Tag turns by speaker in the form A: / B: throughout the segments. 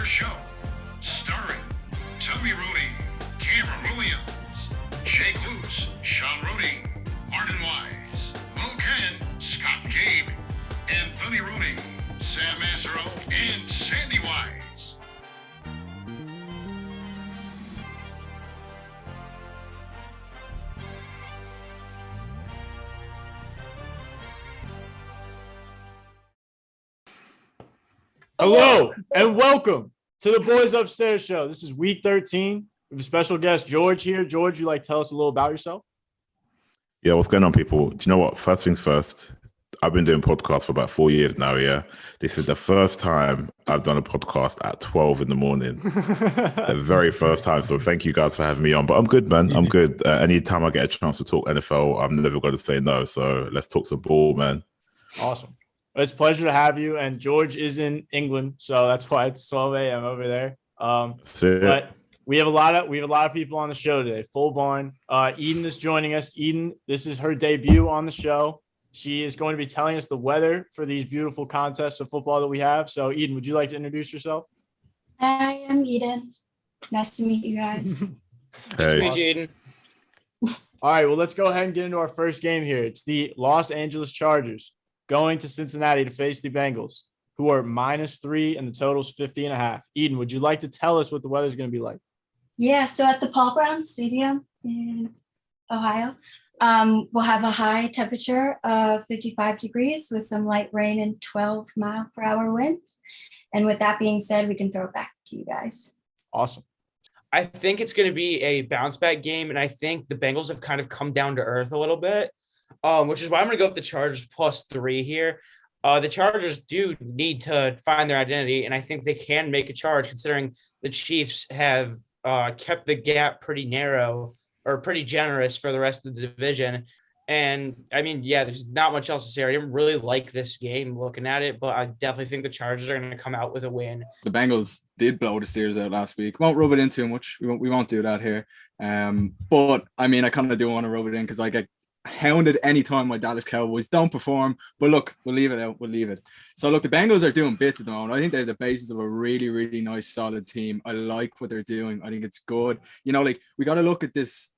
A: Show, starring Tommy Rooney, Cameron Williams, Jake Luce, Sean Rooney, Martin Wise, Mo Ken, Scott Gabe, Anthony Rooney, Sam Massero, and Sandy Wise.
B: Hello and welcome to the Boys Upstairs Show. This is week 13. We have a special guest, George, here. George, you like to tell us a little about yourself?
C: Yeah, what's going on, people? Do you know what? First things first, I've been doing podcasts for about 4 years now, yeah? This is the first time I've done a podcast at 12 in the morning. The very first time. So thank you guys for having me on. But I'm good, man. I'm good. Anytime I get a chance to talk NFL, I'm never going to say no. So let's talk some ball, man.
B: Awesome. It's a pleasure to have you. And George is in England, so that's why it's 12 a.m. over there. But we have a lot of people on the show today. Full barn. Eden is joining us. Eden, this is her debut on the show. She is going to be telling us the weather for these beautiful contests of football that we have. So, Eden, would you like to introduce yourself?
D: Hi, I'm Eden. Nice to meet you guys.
C: Hey.
E: Nice to meet you, Eden.
B: All right, well, let's go ahead and get into our first game here. It's the Los Angeles Chargers going to Cincinnati to face the Bengals, who are -3 and the total's 50.5. Eden, would you like to tell us what the weather's going to be like?
D: Yeah, so at the Paul Brown Stadium in Ohio, we'll have a high temperature of 55 degrees with some light rain and 12-mile-per-hour winds. And with that being said, we can throw it back to you guys.
B: Awesome.
E: I think it's going to be a bounce back game, and I think the Bengals have kind of come down to earth a little bit, which is why I'm going to go with the Chargers +3 here. The Chargers do need to find their identity, and I think they can make a charge considering the Chiefs have kept the gap pretty narrow or pretty generous for the rest of the division. And I mean, yeah, there's not much else to say. I didn't really like this game looking at it, but I definitely think the Chargers are going to come out with a win.
F: The Bengals did blow the Steelers out last week. Won't rub it in too much. We won't do that here. But I mean, I kind of do want to rub it in because I get hounded anytime my Dallas Cowboys don't perform. But look, we'll leave it out. We'll leave it. So look, the Bengals are doing bits at the moment. I think they're the basis of a really, really nice, solid team. I like what they're doing. I think it's good. You know, like we got to look at this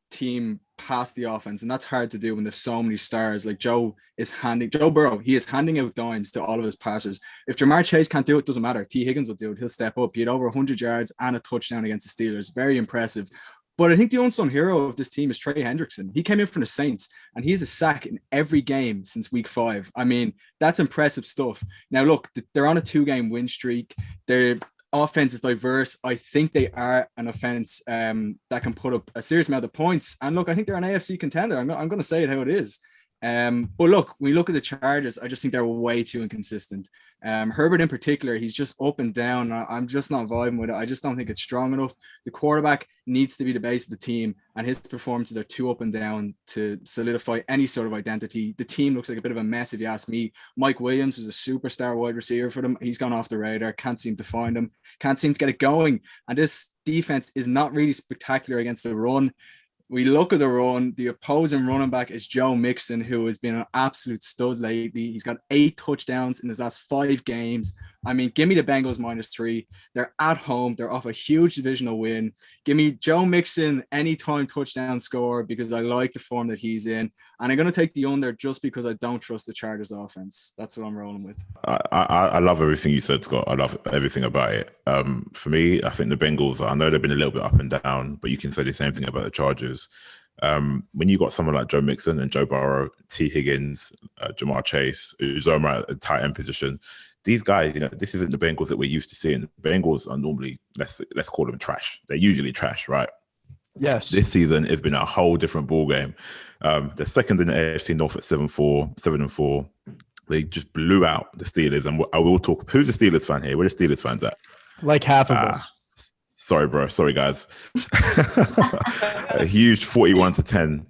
F: team past the offense, and that's hard to do when there's so many stars. Like Joe Burrow, he is handing out dimes to all of his passers. If Jamar Chase can't do it, doesn't matter. T. Higgins will do it. He'll step up. He had over 100 yards and a touchdown against the Steelers. Very impressive. But I think the unsung hero of this team is Trey Hendrickson. He came in from the Saints, and he has a sack in every game since week 5. I mean, that's impressive stuff. Now, look, they're on a 2-game win streak. Their offense is diverse. I think they are an offense that can put up a serious amount of points. And look, I think they're an AFC contender. I'm going to say it how it is. But look, when you look at the Chargers, I just think they're way too inconsistent. Herbert in particular, he's just up and down. I'm just not vibing with it. I just don't think it's strong enough. The quarterback needs to be the base of the team, and his performances are too up and down to solidify any sort of identity. The team looks like a bit of a mess, if you ask me. Mike Williams was a superstar wide receiver for them. He's gone off the radar. Can't seem to find him. Can't seem to get it going. And this defense is not really spectacular against the run. We look at the run, the opposing running back is Joe Mixon, who has been an absolute stud lately. He's got 8 touchdowns in his last 5 games. I mean, give me the Bengals -3. They're at home. They're off a huge divisional win. Give me Joe Mixon anytime touchdown score because I like the form that he's in. And I'm going to take the under just because I don't trust the Chargers offense. That's what I'm rolling with.
C: I love everything you said, Scott. I love everything about it. For me, I think the Bengals, I know they've been a little bit up and down, but you can say the same thing about the Chargers. When you got someone like Joe Mixon and Joe Burrow, T. Higgins, Jamar Chase, Uzomah at the tight end position, these guys, you know, this isn't the Bengals that we're used to seeing. The Bengals are normally, let's call them trash. They're usually trash, right?
B: Yes.
C: This season has been a whole different ball game. They're second in the AFC North at 7-4. They just blew out the Steelers. And I will talk. Who's the Steelers fan here? Where are the Steelers fans at?
B: Like half of us.
C: Sorry, bro. Sorry, guys. A huge 41-10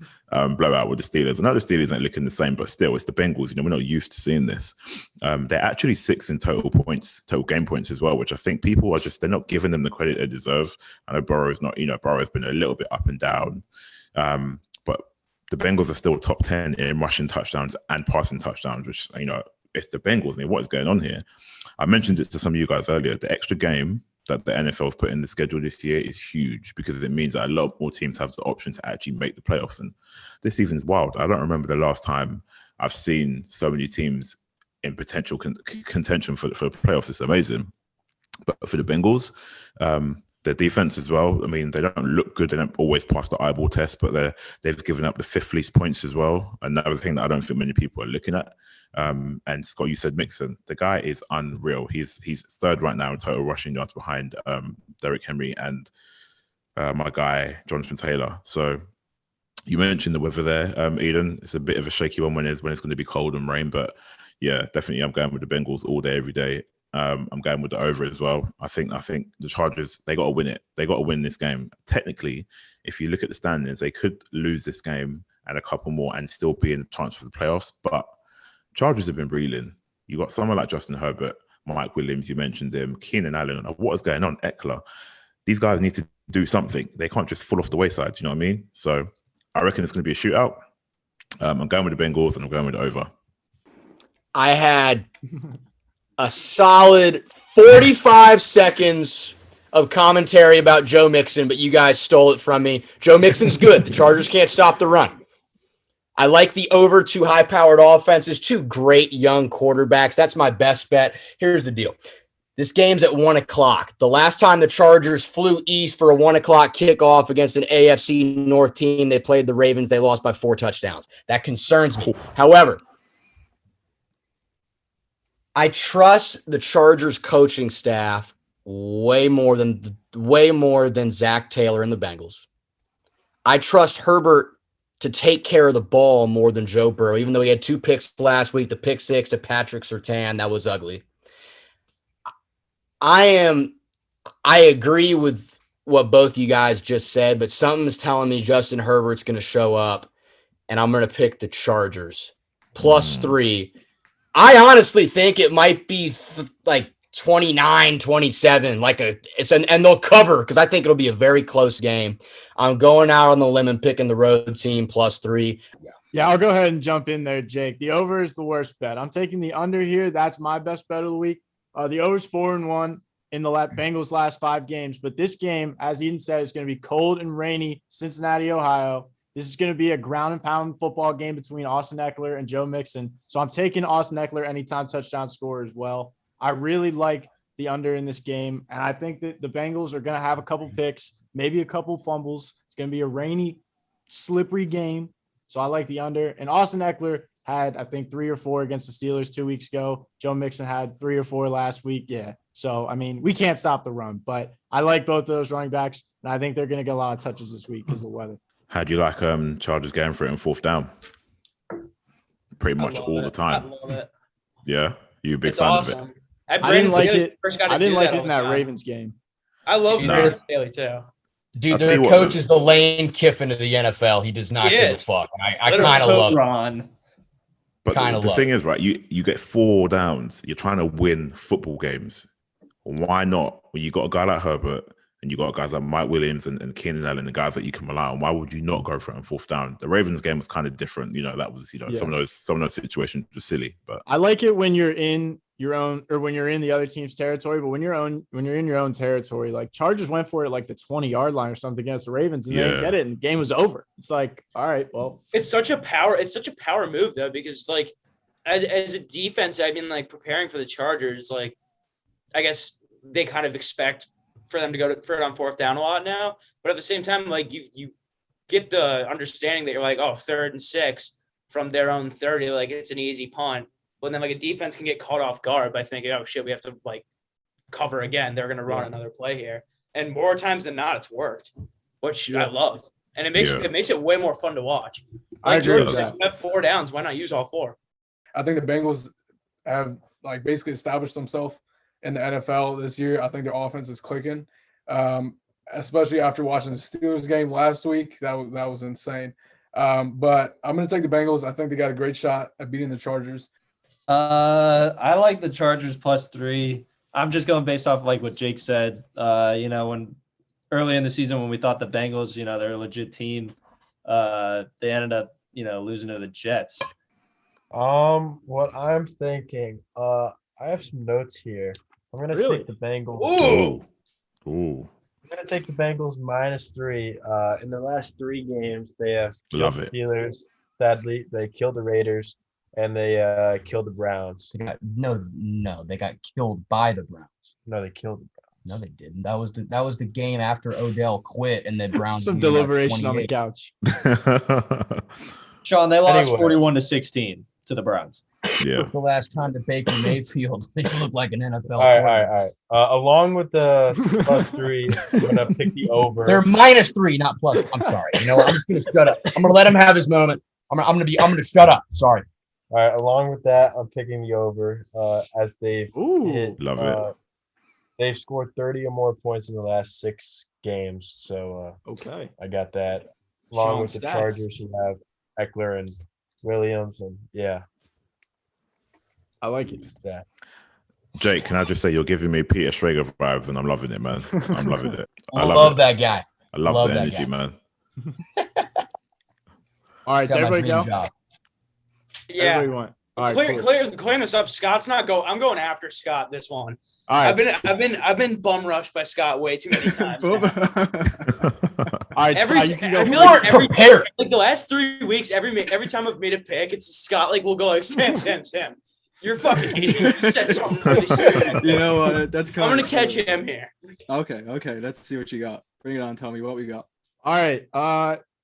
C: blowout with the Steelers. I know the Steelers ain't looking the same, but still, it's the Bengals. You know, we're not used to seeing this. They're actually 6th in total game points as well, which I think people are they're not giving them the credit they deserve. I know Burrow's been a little bit up and down. But the Bengals are still top 10 in rushing touchdowns and passing touchdowns, which, you know, it's the Bengals. I mean, what is going on here? I mentioned it to some of you guys earlier. The extra game that the NFL have put in the schedule this year is huge because it means that a lot more teams have the option to actually make the playoffs. And this season's wild. I don't remember the last time I've seen so many teams in potential contention for the playoffs. It's amazing. But for the Bengals, their defense as well. I mean, they don't look good. They don't always pass the eyeball test, but they've given up the 5th least points as well. Another thing that I don't think many people are looking at. And Scott, you said Mixon. The guy is unreal. He's 3rd right now in total rushing yards behind Derrick Henry and my guy Jonathan Taylor. So you mentioned the weather there, Eden. It's a bit of a shaky one when it's going to be cold and rain, but yeah, definitely I'm going with the Bengals all day, every day. I'm going with the over as well. I think the Chargers, they got to win it. They got to win this game. Technically, if you look at the standings, they could lose this game and a couple more and still be in the chance for the playoffs. But Chargers have been reeling. You got someone like Justin Herbert, Mike Williams, you mentioned him, Keenan Allen. What is going on? Eckler. These guys need to do something. They can't just fall off the wayside. You know what I mean? So I reckon it's going to be a shootout. I'm going with the Bengals and I'm going with the over.
G: I had a solid 45 seconds of commentary about Joe Mixon, but you guys stole it from me. Joe Mixon's good. The Chargers can't stop the run. I like the over 2 high-powered offenses, 2 great young quarterbacks. That's my best bet. Here's the deal. This game's at 1 o'clock. The last time the Chargers flew east for a 1 o'clock kickoff against an AFC North team, they played the Ravens. They lost by 4 touchdowns. That concerns me. However, I trust the Chargers coaching staff way more than Zach Taylor and the Bengals. I trust Herbert to take care of the ball more than Joe Burrow, even though he had 2 picks last week, the pick 6 to Patrick Surtain. That was ugly. I agree with what both you guys just said, but something's telling me Justin Herbert's going to show up, and I'm going to pick the Chargers +3. I honestly think it might be like 29-27, and they'll cover because I think it'll be a very close game. I'm going out on the limb and picking the road team +3.
B: Yeah, I'll go ahead and jump in there, Jake. The over is the worst bet. I'm taking the under here. That's my best bet of the week. The over's 4-1 in the Bengals' last 5 games. But this game, as Eden said, is going to be cold and rainy, Cincinnati, Ohio. This is going to be a ground and pound football game between Austin Eckler and Joe Mixon. So I'm taking Austin Eckler anytime touchdown scorer as well. I really like the under in this game. And I think that the Bengals are going to have a couple picks, maybe a couple fumbles. It's going to be a rainy, slippery game. So I like the under. And Austin Eckler had, I think, 3 or 4 against the Steelers 2 weeks ago. Joe Mixon had 3 or 4 last week. Yeah. So, I mean, we can't stop the run, but I like both of those running backs. And I think they're going to get a lot of touches this week because of the weather.
C: How do you like Chargers going for it in 4th down? Pretty much all the time.
E: I love it.
C: Yeah, you a big
E: It's
C: fan
E: awesome.
C: of it.
B: I didn't like it. I didn't like it in that Ravens game.
E: I love
C: Nah.
E: Brandon Staley too.
G: Dude,
C: I'll tell
G: their
C: you what,
G: coach is the Lane Kiffin of the NFL. He does not
E: He
G: give a
E: is.
G: fuck. I
E: Literally.
G: kind of love it.
H: Ron.
C: But
G: Kinda
C: the
G: love
C: thing is, right, you get 4 downs. You're trying to win football games. Why not? When you got a guy like Herbert and you got guys like Mike Williams and Keenan Allen, the guys that you can rely on, why would you not go for it on 4th down? The Ravens game was kind of different. That was, some of those situations were silly. But
B: I like it when you're in your own, or when you're in the other team's territory, but when you're in your own territory, like Chargers went for it like the 20-yard line or something against the Ravens, and they didn't get it, and the game was over. It's like, all right, well,
E: It's such a power move though, because like as a defense, I mean, like preparing for the Chargers, like I guess they kind of expect for them to go for it on 4th down a lot now, but at the same time, like you get the understanding that you're like, oh, 3rd and 6 from their own 30, like it's an easy punt. But then like a defense can get caught off guard by thinking, oh shit, we have to like cover again. They're gonna run another play here. And more times than not, it's worked, which I love. And it makes it way more fun to watch.
B: I
E: Like
B: agree
E: George
B: with
E: said, you have 4 downs. Why not use all 4?
I: I think the Bengals have like basically established themselves in the NFL this year. I think their offense is clicking, especially after watching the Steelers game last week. That was insane. But I'm going to take the Bengals. I think they got a great shot at beating the Chargers.
H: I like the Chargers +3. I'm just going based off like what Jake said. When early in the season when we thought the Bengals, they're a legit team, they ended up, losing to the Jets.
J: What I'm thinking, I have some notes here. I'm gonna take the Bengals.
E: Ooh.
C: Ooh,
J: I'm gonna take the Bengals -3. In the last 3 games, they have killed
C: Love
J: the
C: it.
J: Steelers. Sadly, they killed the Raiders and they killed the Browns.
G: They got no, they got killed by the Browns.
J: No, they killed the Browns.
G: No, they didn't. That was the game after Odell quit and the Browns
B: Some
G: beat them by
B: deliberation on the
G: 28.
B: couch.
H: Sean, they lost
J: Anyway.
H: 41-16 to the Browns.
C: Yeah.
G: The last time that Baker Mayfield they looked like an NFL.
J: All right. Along with the +3, I'm gonna pick the over.
G: They're -3, not plus. I'm sorry. You know what? I'm just gonna shut up. I'm gonna let him have his moment. I'm gonna shut up. Sorry.
J: All right. Along with that, I'm picking the over. As they've
B: Ooh,
C: love it.
J: They've scored 30 or more points in the last 6 games. So
B: okay.
J: I got that. Along
E: Sean
J: with the
E: stats.
J: Chargers, who have Eckler and Williams, and yeah,
B: I like it.
J: that.
C: Jake, can I just say you're giving me Peter Schrager vibes, and I'm loving it, man. I'm loving it.
G: I love
C: it.
G: that guy.
C: I love
G: love
C: the
G: that
C: energy,
G: guy.
C: man.
B: All right,
G: Got my
B: everybody
G: dream
B: go.
G: job.
E: Yeah.
B: Everybody went. All right, cool.
E: Clearing this up. Scott's not go. I'm going after Scott this one.
B: All right.
E: I've been bum rushed by Scott way too many times.
B: All right,
E: Every
B: Scott, you can go
E: I feel
B: first.
E: like every
G: prepared.
E: like the last 3 weeks, every time I've made a pick, it's Scott like will go like Sam. You're fucking idiot. You said something really stupid.
F: You know what? That's
E: I'm
F: kind
E: gonna catch him here.
F: Okay. Let's see what you got. Bring it on. Tell me what we got.
B: All right.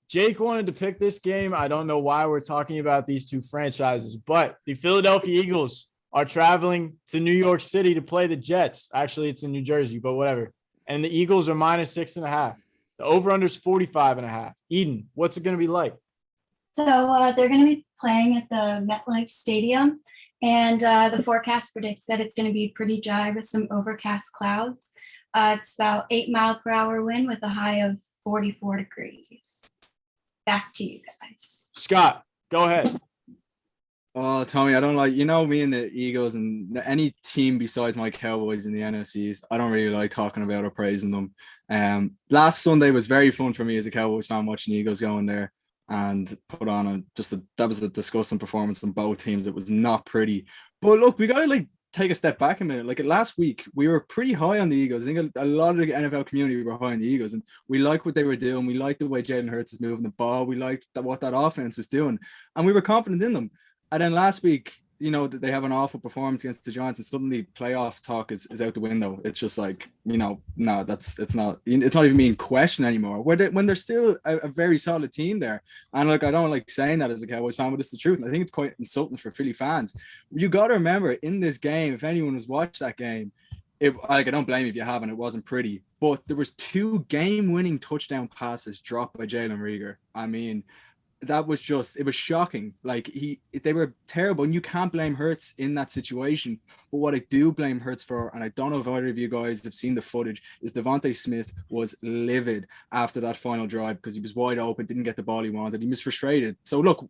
B: Jake wanted to pick this game. I don't know why we're talking about these two franchises, but the Philadelphia Eagles are traveling to New York City to play the Jets. Actually, it's in New Jersey, but whatever. And the Eagles are -6.5. The over-under is 45.5. Eden, what's it going to be like?
D: So they're going to be playing at the MetLife Stadium, and the forecast predicts that it's going to be pretty dry with some overcast clouds. It's about 8-mile-per-hour wind with a high of 44 degrees. Back to you guys.
B: Scott, go ahead.
F: Oh, Tommy, I don't like, me and the Eagles and any team besides my Cowboys in the NFC East, I don't really like talking about or praising them. Last Sunday was very fun for me as a Cowboys fan watching the Eagles go in there and put on that was a disgusting performance from both teams. It was not pretty. But look, we got to take a step back a minute. Like last week, we were pretty high on the Eagles. I think a lot of the NFL community were high on the Eagles, and we liked what they were doing. We liked the way Jalen Hurts is moving the ball. We liked what that offense was doing, and we were confident in them. And then last week, that they have an awful performance against the Giants, and suddenly playoff talk is out the window. It's just like, no, it's not even being questioned anymore. When they're still a very solid team there. And I don't like saying that as a Cowboys fan, but it's the truth. And I think it's quite insulting for Philly fans. You got to remember in this game, if anyone has watched that game, I don't blame you if you haven't. It wasn't pretty, but there was 2 game-winning touchdown passes dropped by Jalen Reagor. I mean, that was it was shocking. They were terrible, and you can't blame Hurts in that situation. But what I do blame Hurts for, and I don't know if either of you guys have seen the footage, is Devontae Smith was livid after that final drive because he was wide open, didn't get the ball he wanted. He was frustrated. So look,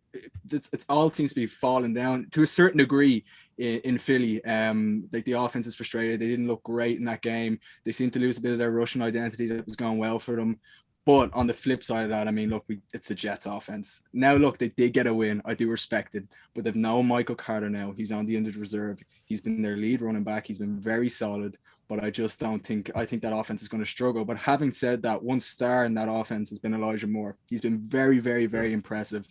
F: it's all seems to be falling down to a certain degree in Philly. The offense is frustrated. They didn't look great in that game. They seemed to lose a bit of their rushing identity that was going well for them. But on the flip side of that, I mean, look, it's the Jets offense. Now, look, they did get a win. I do respect it. But they've no Michael Carter now. He's on the injured reserve. He's been their lead running back. He's been very solid. But I just don't think – I think that offense is going to struggle. But having said that, one star in that offense has been Elijah Moore. He's been very, very, very impressive.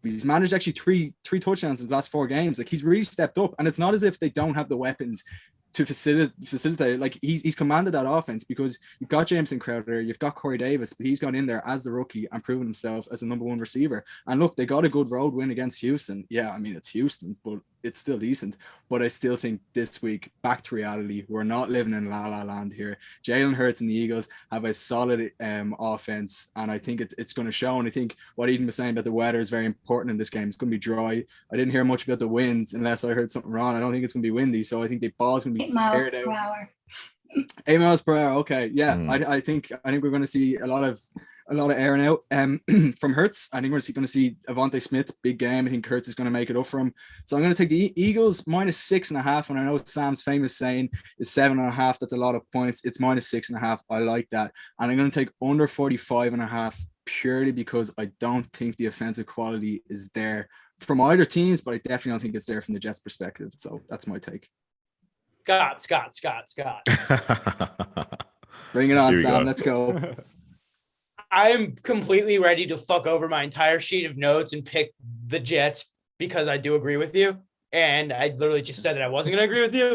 F: He's managed actually three touchdowns in the last 4 games. He's really stepped up. And it's not as if they don't have the weapons to facilitate. He's commanded that offense because you've got Jameson Crowder, you've got Corey Davis, but he's gone in there as the rookie and proven himself as a number 1 receiver. And look, they got a good road win against Houston. Yeah, I mean, it's Houston, but it's still decent. But I still think this week, back to reality, we're not living in la la land here. Jalen Hurts and the Eagles have a solid offense, and I think it's going to show. And I think what Eden was saying about the weather is very important in this game. It's going to be dry. I didn't hear much about the winds unless I heard something wrong. I don't think it's going to be windy, so I think the ball's going to be
D: 8 miles per hour.
F: 8 miles per hour. Okay, yeah. I think we're going to see a lot of airing out from Hurts. I think we're going to see Avonte Smith, big game. I think Hurts is going to make it up for him. So I'm going to take the Eagles -6.5. And I know Sam's famous saying is 7.5. That's a lot of points. It's -6.5. I like that. And I'm going to take under 45.5 purely because I don't think the offensive quality is there from either teams, but I definitely don't think it's there from the Jets' perspective. So that's my take.
E: Scott.
F: Bring it on,
C: Here we
F: Sam.
C: go.
F: Let's go.
E: I'm completely ready to fuck over my entire sheet of notes and pick the Jets because I do agree with you. And I literally just said that I wasn't going to agree with you.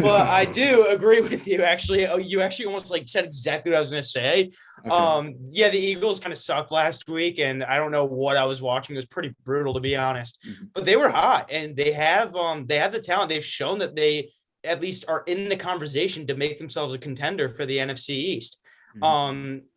E: But I do agree with you, actually. Oh, you actually almost like said exactly what I was going to say.
F: Okay.
E: Yeah, the Eagles kind of sucked last week, and I don't know what I was watching. It was pretty brutal, to be honest. But they were hot, and they have the talent. They've shown that they at least are in the conversation to make themselves a contender for the NFC East.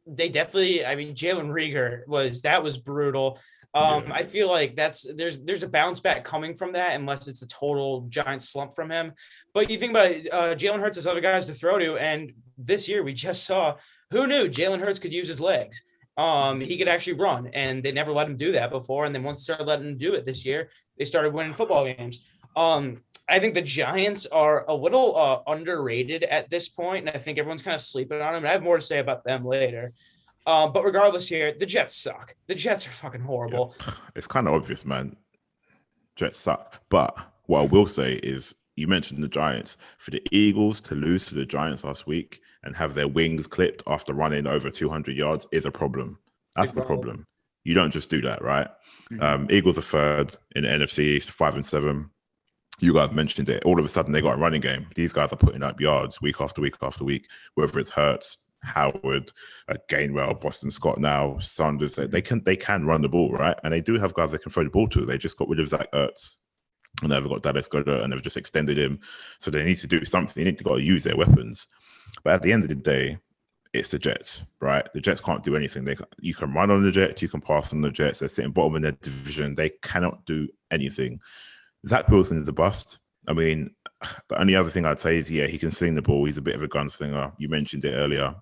E: They definitely, I mean, Jalen Reagor was brutal. I feel like there's a bounce back coming from that, unless it's a total giant slump from him. But you think about it, Jalen Hurts has other guys to throw to, and this year we just saw, who knew Jalen Hurts could use his legs. He could actually run, and they never let him do that before. And then once they started letting him do it this year, they started winning football games. I think the Giants are a little underrated at this point, and I think everyone's kind of sleeping on them. And I have more to say about them later. But regardless here, the Jets suck. The Jets are fucking horrible.
C: Yeah. It's kind of obvious, man. Jets suck. But what I will say is, you mentioned the Giants. For the Eagles to lose to the Giants last week and have their wings clipped after running over 200 yards is a problem. That's the problem. You don't just do that, right? Eagles are third in the NFC East, 5-7. You guys mentioned it. All of a sudden, they got a running game. These guys are putting up yards week after week after week, whether it's Hurts, Howard, Gainwell, Boston Scott now, Sanders. They can run the ball, right? And they do have guys they can throw the ball to. They just got rid of Zach Ertz, and they've got Dallas Goedert, and they've just extended him. So they need to do something. They need to go use their weapons. But at the end of the day, it's the Jets, right? The Jets can't do anything. You can run on the Jets, you can pass on the Jets. They're sitting bottom in their division. They cannot do anything. Zach Wilson is a bust. I mean, the only other thing I'd say is, yeah, he can sling the ball. He's a bit of a gunslinger. You mentioned it earlier.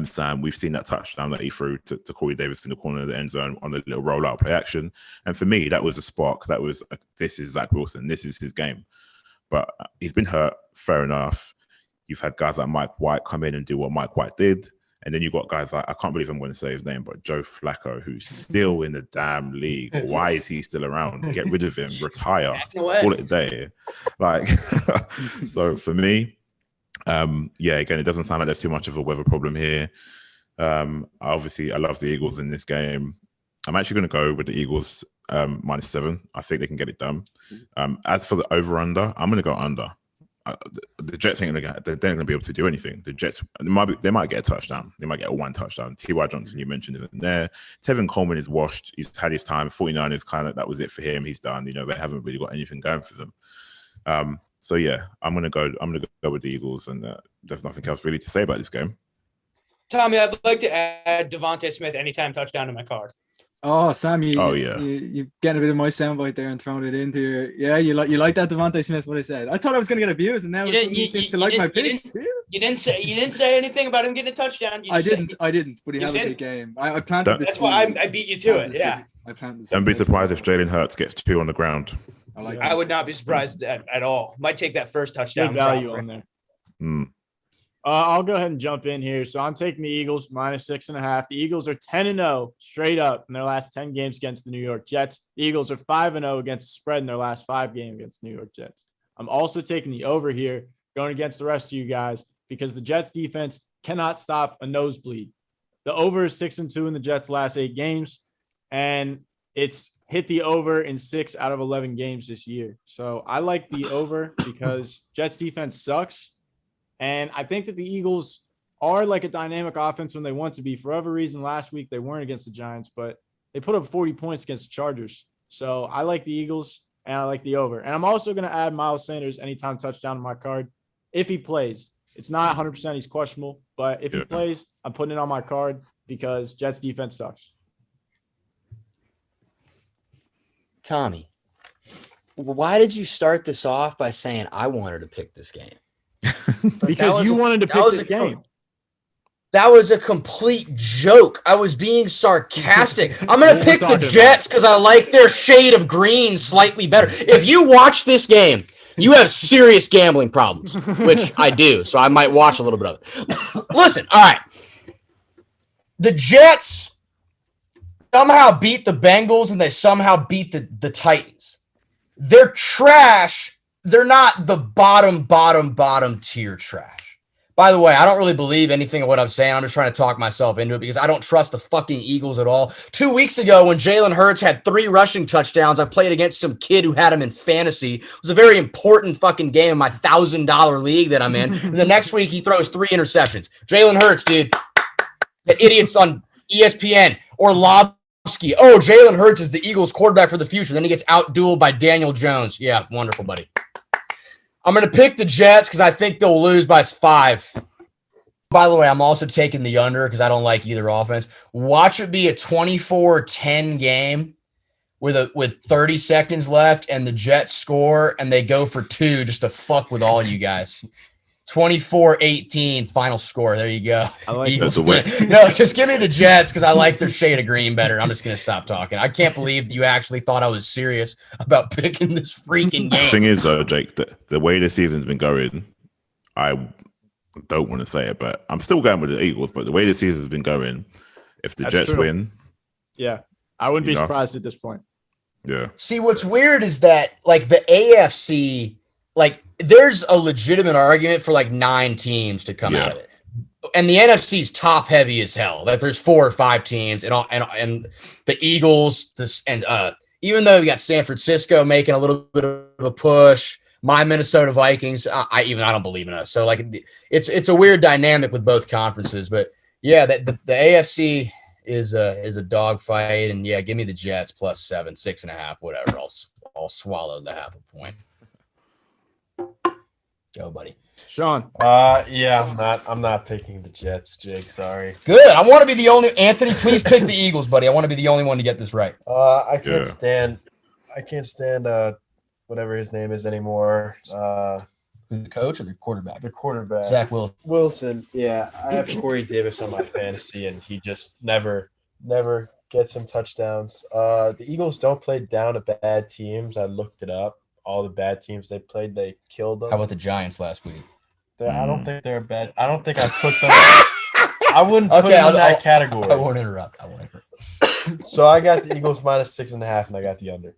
C: Sam, we've seen that touchdown that he threw to Corey Davis in the corner of the end zone on the little rollout play action. And for me, that was a spark. That was, this is Zach Wilson. This is his game. But he's been hurt. Fair enough. You've had guys like Mike White come in and do what Mike White did. And then you've got guys like, I can't believe I'm going to say his name, but Joe Flacco, who's still in the damn league. Why is he still around? Get rid of him, retire, call it a day. Like, so for me, yeah, again, it doesn't sound like there's too much of a weather problem here. Obviously, I love the Eagles in this game. I'm actually going to go with the Eagles -7. I think they can get it done. As for the over-under, I'm going to go under. The Jets ain't they're going to be able to do anything. The Jets, they might get a touchdown. They might get a one touchdown. T.Y. Johnson, you mentioned, isn't there. Tevin Coleman is washed. He's had his time. 49ers kind of, that was it for him. He's done. You know, they haven't really got anything going for them. So yeah, I'm gonna go with the Eagles, and there's nothing else really to say about this game.
E: Tommy, I'd like to add Devontae Smith anytime touchdown to my card.
F: Oh, Sam,
C: yeah.
F: you getting a bit of my soundbite there and throwing it into your, yeah, you like that Devontae Smith, what I said. I thought I was gonna get abused, and now you seem to like my picks.
E: You didn't say anything about him getting a touchdown.
F: I didn't, but he had a big game. I planted
E: That's why I beat you to it. Yeah.
F: I planted.
C: Don't be surprised if Jalen Hurts gets 2 on the ground.
E: I would not be surprised at all. Might take that first touchdown.
B: Good value on there. I'll go ahead and jump in here. So I'm taking the Eagles -6.5. The Eagles are 10-0 straight up in their last 10 games against the New York Jets. The Eagles are 5-0 against the spread in their last 5 games against New York Jets. I'm also taking the over here, going against the rest of you guys, because the Jets defense cannot stop a nosebleed. The over is 6-2 in the Jets' last 8 games, and it's hit the over in 6 out of 11 games this year. So I like the over because Jets defense sucks. And I think that the Eagles are like a dynamic offense when they want to be. For whatever reason, last week they weren't against the Giants, but they put up 40 points against the Chargers. So I like the Eagles and I like the over. And I'm also going to add Miles Sanders anytime touchdown to my card if he plays. It's not 100% he's questionable, but if he plays, I'm putting it on my card because Jets defense sucks.
G: Tommy, why did you start this off by saying I wanted to pick this game?
B: Because you wanted to pick this game.
G: That was a complete joke. I was being sarcastic. I'm going to pick the Jets because I like their shade of green slightly better. If you watch this game, you have serious gambling problems, which I do. So I might watch a little bit of it. Listen, all right. The Jets somehow beat the Bengals and they somehow beat the Titans. They're trash. They're not the bottom tier trash, By the way, I don't really believe anything of what I'm saying. I'm just trying to talk myself into it because I don't trust the fucking Eagles at all. 2 weeks ago, when Jalen Hurts had 3 rushing touchdowns, I played against some kid who had him in fantasy. It was a very important fucking game in my $1,000 league that I'm in. And the next week, he throws 3 interceptions. Jalen Hurts, dude. The idiots on ESPN or Lobski. Oh, Jalen Hurts is the Eagles quarterback for the future. Then he gets out-dueled by Daniel Jones. Yeah, wonderful, buddy. I'm going to pick the Jets because I think they'll lose by 5. By the way, I'm also taking the under because I don't like either offense. Watch it be a 24-10 game with 30 seconds left and the Jets score and they go for 2 just to fuck with all you guys. 24-18 final score. There you go.
B: I like
G: Eagles win. No, just give me the Jets because I like their shade of green better. I'm just going to stop talking. I can't believe you actually thought I was serious about picking this freaking game.
C: The thing is, though, Jake, the way the season's been going, I don't want to say it, but I'm still going with the Eagles. But the way the season's been going, if the Jets win,
B: yeah, I wouldn't be surprised at this point.
C: Yeah.
G: See, what's weird is that like the AFC, like there's a legitimate argument for like 9 teams to come out of it, and the NFC's top heavy as hell. Like there's 4 or 5 teams, and the Eagles, even though we got San Francisco making a little bit of a push. My Minnesota Vikings, I don't believe in us. So like it's a weird dynamic with both conferences, but yeah, the AFC is a dogfight, and yeah, give me the Jets plus 7, 6.5, whatever. I'll swallow the half a point. Go, buddy.
B: Sean.
J: Yeah, I'm not picking the Jets, Jake. Sorry.
G: Good. I want to be the only. Anthony, please pick the Eagles, buddy. I want to be the only one to get this right.
J: I can't stand whatever his name is anymore.
G: The coach or the quarterback?
J: The quarterback.
G: Zach
J: Wilson. Yeah, I have Corey Davis on my fantasy, and he just never gets him touchdowns. The Eagles don't play down to bad teams. I looked it up. All the bad teams they played, they killed them.
G: How about the Giants last week?
J: I don't think they're bad. I don't think I put them. I wouldn't put them in that category.
G: I won't interrupt.
J: So I got the Eagles minus 6.5, and I got the under.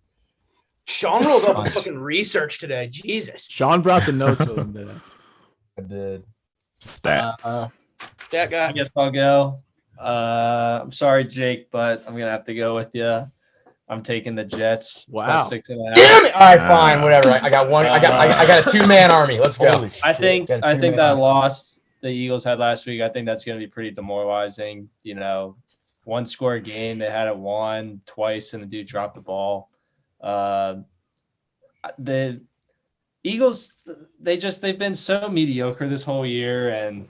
E: Sean rolled up with fucking research today. Jesus.
B: Sean brought the notes with him today.
J: I did.
C: Stats.
E: That guy.
H: I guess I'll go. I'm sorry, Jake, but I'm gonna have to go with you. I'm taking the Jets.
B: Wow.
H: Plus 6.5.
G: Damn it! All right, fine, whatever. I got one. I got a 2-man army. Let's go.
H: I think that loss the Eagles had last week, I think that's going to be pretty demoralizing. You know, 1-score game. They had it won twice, and the dude dropped the ball. The Eagles, they've been so mediocre this whole year, and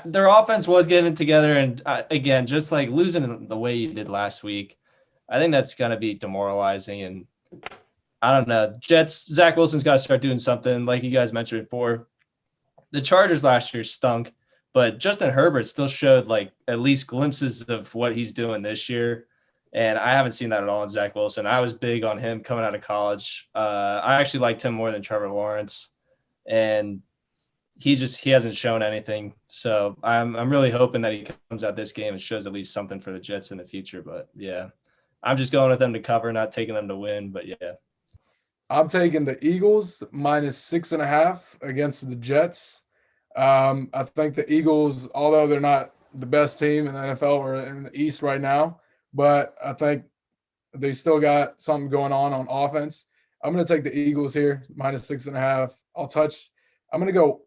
H: their offense was getting it together. And again, just like losing the way you did last week, I think that's going to be demoralizing. And I don't know. Jets, Zach Wilson's got to start doing something like you guys mentioned before. The Chargers last year stunk, but Justin Herbert still showed like at least glimpses of what he's doing this year. And I haven't seen that at all in Zach Wilson. I was big on him coming out of college. I actually liked him more than Trevor Lawrence, and he hasn't shown anything. So I'm really hoping that he comes out this game and shows at least something for the Jets in the future. But yeah, I'm just going with them to cover, not taking them to win. But yeah,
I: I'm taking the Eagles minus 6.5 against the Jets. I think the Eagles, although they're not the best team in the NFL or in the East right now, but I think they still got something going on offense. I'm going to take the Eagles here, minus 6.5. I'm going to go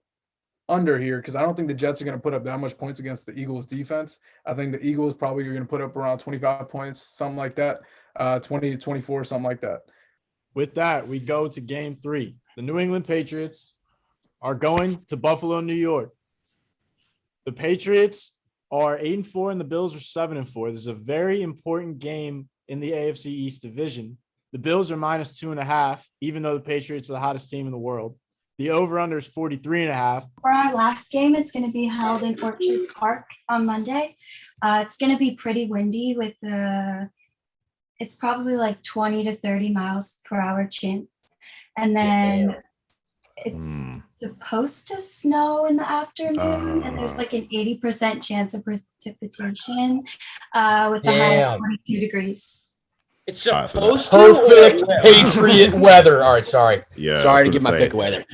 I: under here because I don't think the Jets are going to put up that much points against the Eagles defense. I think the Eagles probably are going to put up around 25 points, something like that, 20 to 24, something like that.
B: With that, we go to game 3. The New England Patriots are going to Buffalo, New York. The Patriots are 8-4 and the Bills are 7-4. This is a very important game in the AFC East division. The Bills are minus 2.5, even though the Patriots are the hottest team in the world. The over-under is 43.5.
D: For our last game, it's going to be held in Orchard Park on Monday. It's going to be pretty windy with it's probably like 20 to 30 miles per hour chance. And then it's supposed to snow in the afternoon, and there's like an 80% chance of precipitation with the high of 42 degrees.
E: It's supposed
G: perfect Patriot weather. All right, sorry.
C: Yeah.
G: Sorry to give my pick away there.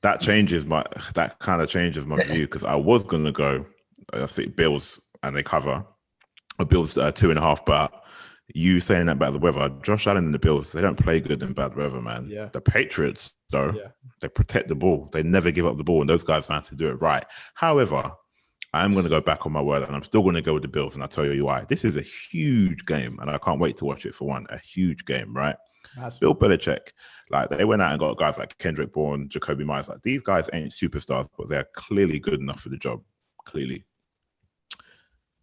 C: that kind of changes my view, because I was gonna go. I see Bills and they cover. Bills 2.5, but you saying that about the weather, Josh Allen and the Bills, they don't play good in bad weather, man.
B: Yeah.
C: The Patriots, though, they protect the ball. They never give up the ball, and those guys have to do it right. However, I'm going to go back on my word, and I'm still going to go with the Bills, and I'll tell you why. This is a huge game, and I can't wait to watch it for one. A huge game, right? Bill Belichick, like, they went out and got guys like Kendrick Bourne, Jacoby Myers. Like, these guys ain't superstars, but they're clearly good enough for the job. Clearly.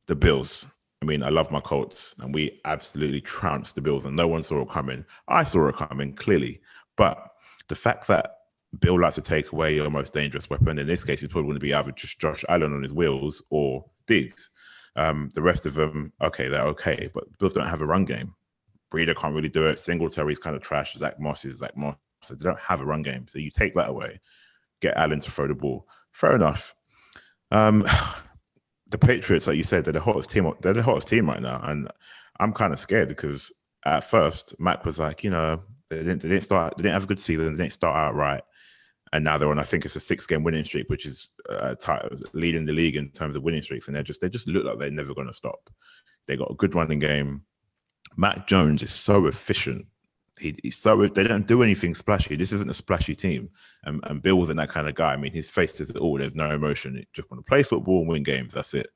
C: The Bills. I mean, I love my Colts, and we absolutely trounced the Bills, and no one saw it coming. I saw it coming, clearly. But the fact that Bill likes to take away your most dangerous weapon, in this case, it's probably going to be either just Josh Allen on his wheels or Diggs. The rest of them, okay, they're okay, but the Bills don't have a run game. Breeder can't really do it. Singletary's kind of trash. Zach Moss is Zach Moss. So they don't have a run game. So you take that away, get Allen to throw the ball. Fair enough. The Patriots, like you said, they're the hottest team. They're the hottest team right now, and I'm kind of scared because at first Mac was like, they didn't have a good season. They didn't start out right, and now they're on, I think it's a 6-game winning streak, which is leading the league in terms of winning streaks, and they just look like they're never going to stop. They got a good running game. Mac Jones is so efficient. He's so, they don't do anything splashy. This isn't a splashy team, and Bill wasn't that kind of guy. I mean, his face says it all. There's no emotion. He just want to play football and win games. That's it.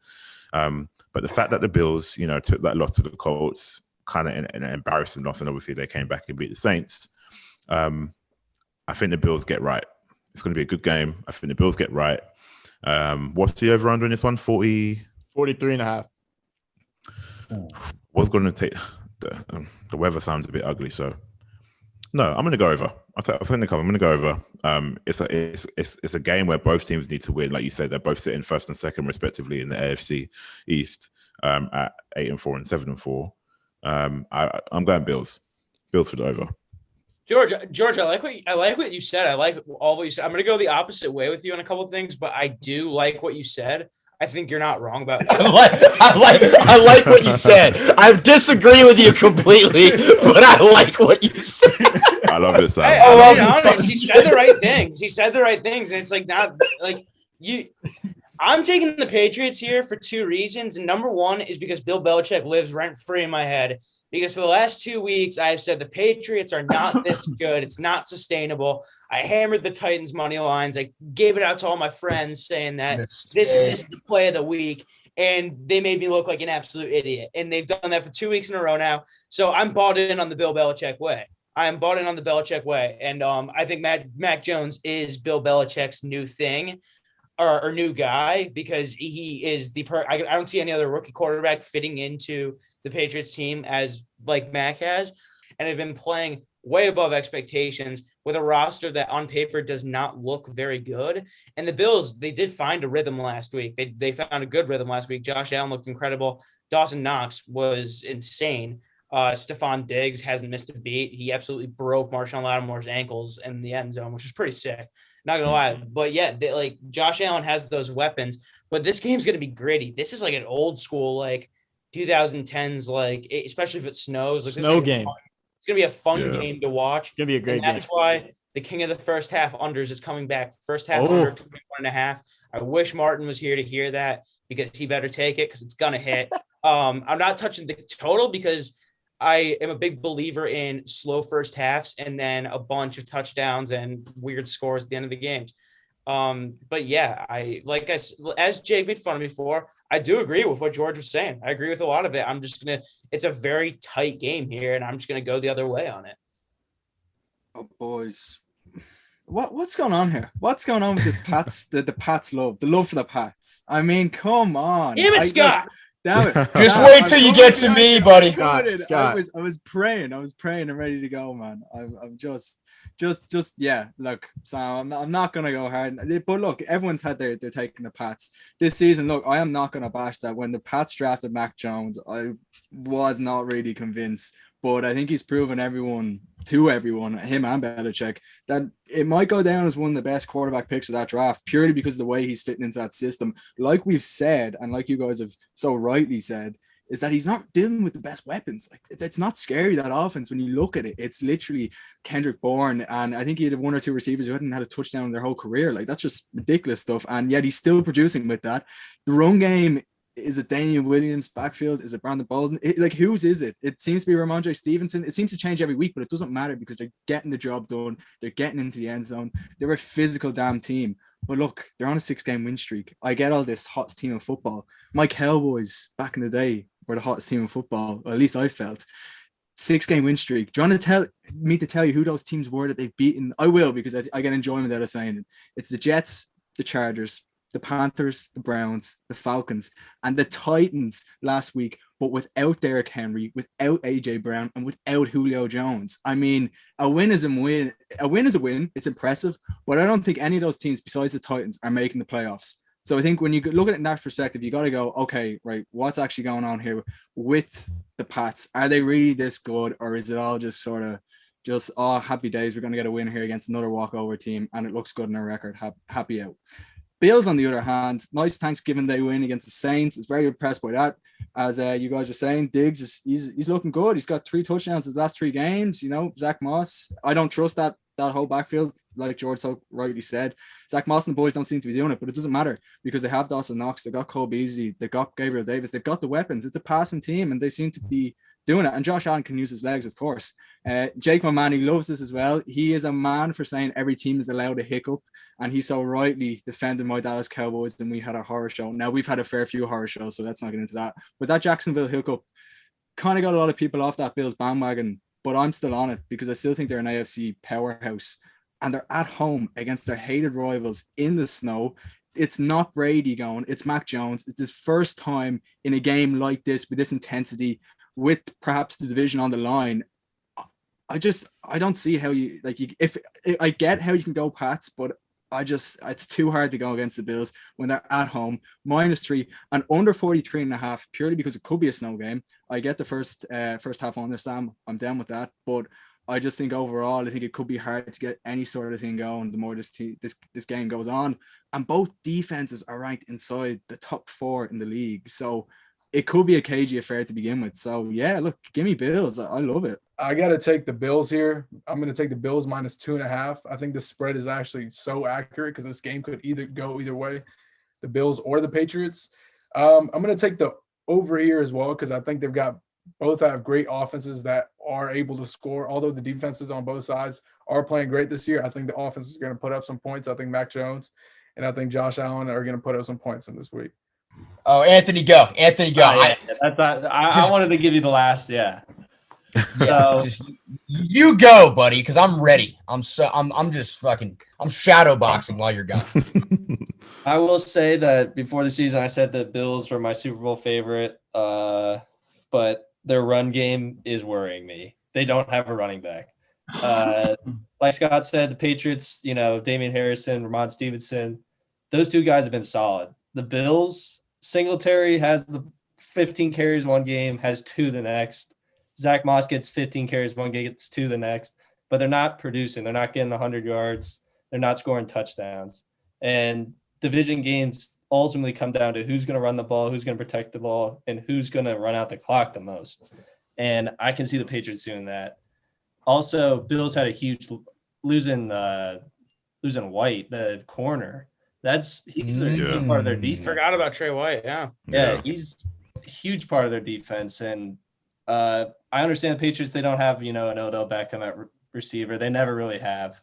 C: But the fact that the Bills, took that loss to the Colts, kind of an embarrassing loss, and obviously they came back and beat the Saints. I think the Bills get right. It's going to be a good game. I think the Bills get right. What's the over under in this one?
B: 43.5.
C: What's going to take the weather sounds a bit ugly, so no, I'm going to go over. I'm going to go over. It's a game where both teams need to win. Like you said, they're both sitting first and second respectively in the AFC East at 8-4 and 7-4. I'm going Bills. Bills for the over.
E: George, I like what you said. I like all what you said. I'm going to go the opposite way with you on a couple of things, but I do like what you said. I think you're not wrong about that.
G: I like what you said. I disagree with you completely, but I like what you said.
C: I love this.
E: He said the right things. And it's like, not like you. I'm taking the Patriots here for two reasons. And number one is because Bill Belichick lives rent free in my head. Because for the last 2 weeks, I've said the Patriots are not this good. It's not sustainable. I hammered the Titans money lines. I gave it out to all my friends saying that this is the play of the week. And they made me look like an absolute idiot. And they've done that for 2 weeks in a row now. So I'm bought in on the Bill Belichick way. And I think Mac Jones is Bill Belichick's new thing or new guy, because he is I don't see any other rookie quarterback fitting into the Patriots team as like Mac has, and have been playing way above expectations with a roster that on paper does not look very good. And the Bills, they did find a rhythm last week. They found a good rhythm last week. Josh Allen looked incredible. Dawson Knox was insane. Stephon Diggs hasn't missed a beat. He absolutely broke Marshawn Lattimore's ankles in the end zone, which is pretty sick. Not gonna lie, but yeah, Josh Allen has those weapons. But this game's gonna be gritty. This is like an old school 2010s, especially if it snows.
B: Snow game.
E: It's gonna be a fun game to watch.
B: It's gonna be a great game.
E: That's why the king of the first half unders is coming back. First half under 21.5. I wish Martin was here to hear that, because he better take it, because it's gonna hit. I'm not touching the total because I am a big believer in slow first halves and then a bunch of touchdowns and weird scores at the end of the games. But yeah, as Jake made fun of me for, I do agree with what George was saying. I agree with a lot of it. It's a very tight game here, and I'm just going to go the other way on it.
F: Oh, boys. What's going on here? What's going on with this Pats, the Pats love, the love for the Pats? I mean, come on.
E: Damn it, Scott.
F: Damn it.
G: Just wait till you get to me, buddy.
F: Scott. I was praying and ready to go, man. I'm just look, Sam, I'm not gonna go hard, but look, everyone's had they're taking the Pats this season. Look, I am not gonna bash that. When the Pats drafted Mac Jones, I was not really convinced, but I think he's proven everyone, him and Belichick, that it might go down as one of the best quarterback picks of that draft, purely because of the way he's fitting into that system. Like we've said, and like you guys have so rightly said, is that he's not dealing with the best weapons. Like, it's not scary, that offense. When you look at it, it's literally Kendrick Bourne, and I think he had one or two receivers who hadn't had a touchdown in their whole career. Like, that's just ridiculous stuff. And yet he's still producing with that. The run game, is it Daniel Williams backfield? Is it Brandon Bolden? Whose is it? It seems to be Ramondre Stevenson. It seems to change every week, but it doesn't matter because they're getting the job done. They're getting into the end zone. They're a physical damn team. But look, they're on a 6-game win streak. I get all this hottest team in football. My Cowboys back in the day were the hottest team in football, or at least I felt. 6-game win streak. Do you want to tell you who those teams were that they've beaten? I will, because I get enjoyment out of saying it. It's the Jets, the Chargers, the Panthers, the Browns, the Falcons, and the Titans last week, but without Derrick Henry, without AJ Brown, and without Julio Jones. I mean, a win is a win. A win is a win. It's impressive, but I don't think any of those teams besides the Titans are making the playoffs. So I think when you look at it in that perspective, you got to go, okay, right, what's actually going on here with the Pats? Are they really this good, or is it all just sort of happy days? We're going to get a win here against another walkover team, and it looks good in our record. Happy out. Bills, on the other hand, nice Thanksgiving Day win against the Saints. I was very impressed by that. As you guys were saying, Diggs he's looking good. He's got 3 touchdowns his last 3 games. You know, Zach Moss. I don't trust that whole backfield, like George so rightly said. Zach Moss and the boys don't seem to be doing it, but it doesn't matter because they have Dawson Knox, they got Cole Beasley, they got Gabriel Davis, they've got the weapons. It's a passing team, and they seem to be doing it. And Josh Allen can use his legs, of course. Jake Mamani loves this as well. He is a man for saying every team is allowed a hiccup, and he so rightly defended my Dallas Cowboys, and we had a horror show. Now, we've had a fair few horror shows, so let's not get into that. But that Jacksonville hiccup kind of got a lot of people off that Bills bandwagon, but I'm still on it because I still think they're an AFC powerhouse, and they're at home against their hated rivals in the snow. It's not Brady going, it's Mac Jones. It's his first time in a game like this with this intensity, with perhaps the division on the line. I don't see how if I get how you can go Pats, but it's too hard to go against the Bills when they're at home, -3 and under 43.5, purely because it could be a snow game. I get the first half on there, Sam. I'm down with that, but I just think overall, I think it could be hard to get any sort of thing going the more this game goes on. And both defenses are ranked inside the top 4 in the league, so it could be a cagey affair to begin with. So yeah, look, give me Bills. I love it.
I: I got to take the Bills here. I'm going to take the Bills -2.5. I think the spread is actually so accurate because this game could go either way, the Bills or the Patriots. I'm going to take the over here as well because I think both have great offenses that are able to score. Although the defenses on both sides are playing great this year, I think the offense is going to put up some points. I think Mac Jones and I think Josh Allen are going to put up some points in this week.
G: Oh, Anthony, go. Anthony, go.
H: Oh, yeah. I wanted to give you the last, yeah.
G: So you go, buddy, because I'm ready. I'm shadow boxing while you're gone.
H: I will say that before the season, I said that Bills were my Super Bowl favorite, but their run game is worrying me. They don't have a running back. Like Scott said, the Patriots, Damian Harrison, Ramon Stevenson, those 2 guys have been solid. The Bills, Singletary has the 15 carries one game, has 2 the next. Zach Moss gets 15 carries one game, gets 2 the next. But they're not producing. They're not getting 100 yards. They're not scoring touchdowns. And division games ultimately come down to who's going to run the ball, who's going to protect the ball, and who's going to run out the clock the most. And I can see the Patriots doing that. Also, Bills had a huge losing White, the corner. He's a huge part of their defense.
E: Forgot about Trey White. Yeah,
H: he's a huge part of their defense. And I understand the Patriots, they don't have, an Odell Beckham at receiver. They never really have.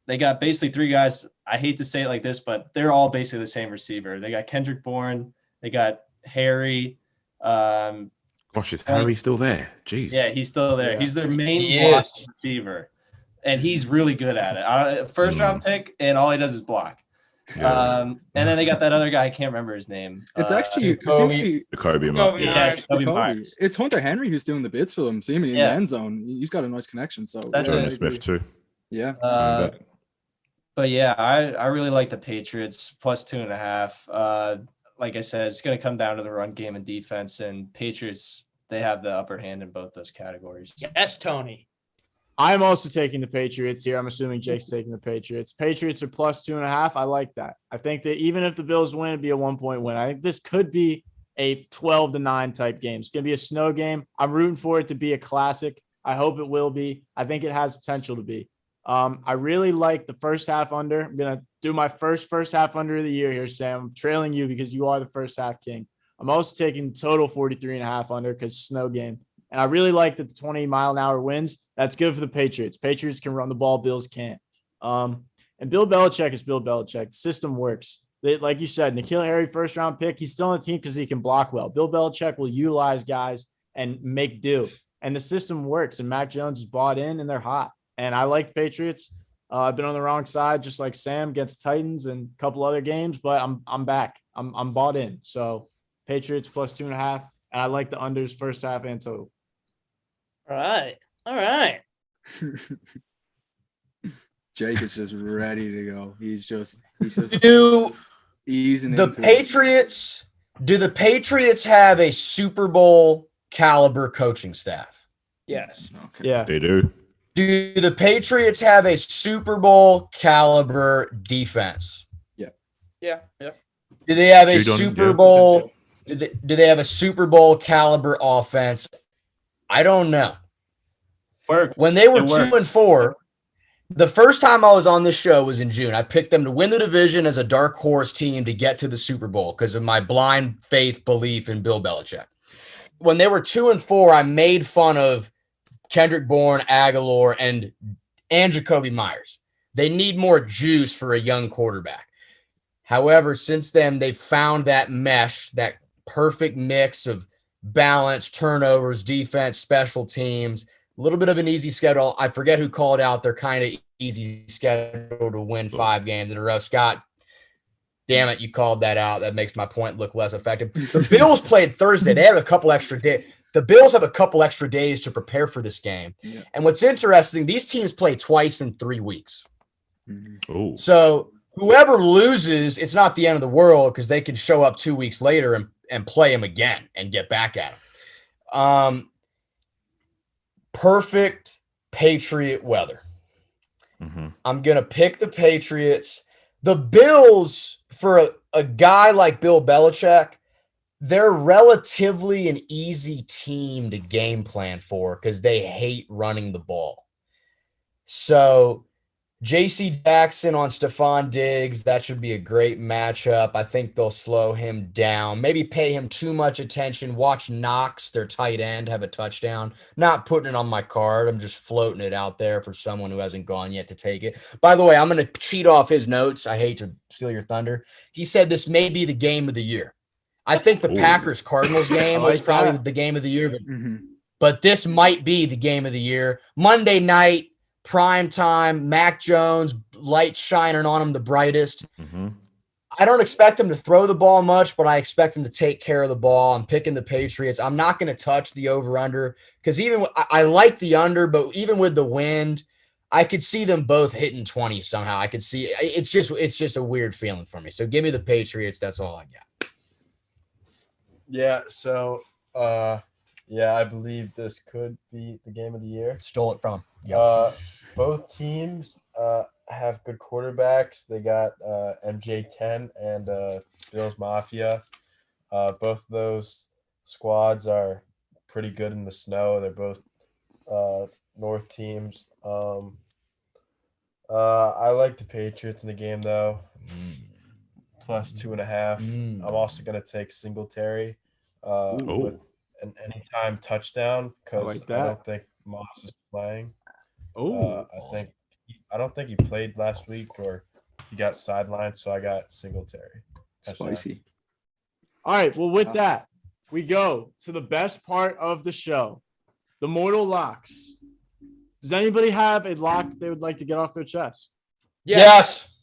H: They got basically 3 guys. I hate to say it like this, but they're all basically the same receiver. They got Kendrick Bourne. They got Harry.
C: Gosh, is Harry still there? Jeez.
H: Yeah, he's still there.
I: Yeah.
H: He's their main block receiver. And he's really good at it. First round pick, and all he does is block.
C: Yeah.
H: And then they got that other guy. I can't remember his name.
F: It's actually
C: Jacoby.
H: Myers.
F: It's Hunter Henry who's doing the bits for them, seemingly in the end zone. He's got a nice connection. So
C: Jonas Smith too.
F: Yeah.
H: But yeah, I really like the Patriots +2.5. Like I said, it's going to come down to the run game and defense, and Patriots, they have the upper hand in both those categories.
E: Yes, Tony.
B: I'm also taking the Patriots here. I'm assuming Jake's taking the Patriots. Patriots are +2.5. I like that. I think that even if the Bills win, it'd be a 1-point win. I think this could be a 12-9 type game. It's going to be a snow game. I'm rooting for it to be a classic. I hope it will be. I think it has potential to be. I really like the first half under. I'm going to do my first half under of the year here, Sam. I'm trailing you because you are the first half king. I'm also taking total 43.5 under because snow game. And I really like that the 20-mile-an-hour winds. That's good for the Patriots. Patriots can run the ball. Bills can't. And Bill Belichick is Bill Belichick. The system works. Like you said, N'Keal Harry, first-round pick, he's still on the team because he can block well. Bill Belichick will utilize guys and make do. And the system works. And Mac Jones is bought in, and they're hot. And I like the Patriots. I've been on the wrong side, just like Sam against Titans and a couple other games, but I'm back. I'm bought in. So Patriots plus 2.5, and I like the unders first half and total.
E: All right.
F: Jake is just ready to go. He's just
G: Do
F: easing
G: the
F: into it.
G: Patriots? Do the Patriots have a Super Bowl caliber coaching staff?
E: Yes.
F: Okay.
B: Yeah.
C: They do.
G: Do the Patriots have a Super Bowl caliber defense?
E: Yeah.
G: Do they have a
C: You don't-
G: Super
C: yeah.
G: Bowl? Do they have a Super Bowl caliber offense? I don't know. When they were 2-4, the first time I was on this show was in June. I picked them to win the division as a dark horse team to get to the Super Bowl because of my blind faith belief in Bill Belichick. When they were 2-4, I made fun of Kendrick Bourne, Eghator, and Jacoby Myers. They need more juice for a young quarterback. However, since then, they've found that mesh, that perfect mix of balance, turnovers, defense, special teams, a little bit of an easy schedule. I forget who called out their kind of easy schedule to win 5 games in a row. Scott, damn it, you called that out. That makes my point look less effective. The Bills played Thursday. They have a couple extra days. The Bills have a couple extra days to prepare for this game.
F: Yeah.
G: And what's interesting, these teams play twice in 3 weeks.
C: Oh,
G: So whoever loses, it's not the end of the world because they can show up 2 weeks later and play them again and get back at them. Perfect Patriot weather. I'm going to pick the Patriots. The Bills, for a guy like Bill Belichick, they're relatively an easy team to game plan for because they hate running the ball. So J.C. Jackson on Stephon Diggs, that should be a great matchup. I think they'll slow him down. Maybe pay him too much attention. Watch Knox, their tight end, have a touchdown. Not putting it on my card. I'm just floating it out there for someone who hasn't gone yet to take it. By the way, I'm going to cheat off his notes. I hate to steal your thunder. He said this may be the game of the year. I think the Packers-Cardinals game was probably the game of the year, but this might be the game of the year. Monday night, prime time, Mac Jones, lights shining on him the brightest. I don't expect him to throw the ball much, but I expect him to take care of the ball. I'm picking the Patriots. I'm not going to touch the over-under because I like the under, but even with the wind, I could see them both hitting 20 somehow. I could see it's just a weird feeling for me. So give me the Patriots. That's all I got.
J: Yeah, so I believe this could be the game of the year.
G: Stole it from him. Yep.
J: Both teams have good quarterbacks. They got MJ10 and Bills Mafia. Both of those squads are pretty good in the snow. They're both North teams. I like the Patriots in the game though. Plus 2.5. I'm also going to take Singletary with an anytime touchdown because I don't think Moss is playing. I don't think he played last week or he got sidelined, so I got Singletary.
F: Spicy.
B: All right. Well, with that, we go to the best part of the show, the mortal locks. Does anybody have a lock they would like to get off their chest?
G: Yes.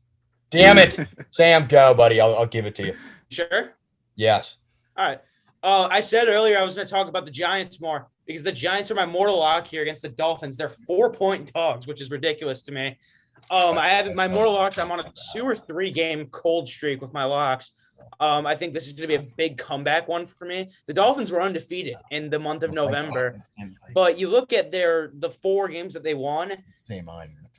G: Damn it. Sam, go, buddy. I'll give it to you.
E: Sure.
G: Yes.
E: All right. I said earlier I was going to talk about the Giants more because the Giants are my mortal lock here against the Dolphins. They're 4-point dogs, which is ridiculous to me. I have my mortal locks. I'm on a 2 or 3 game cold streak with my locks. I think this is going to be a big comeback one for me. The Dolphins were undefeated in the month of November, but you look at the 4 games that they won.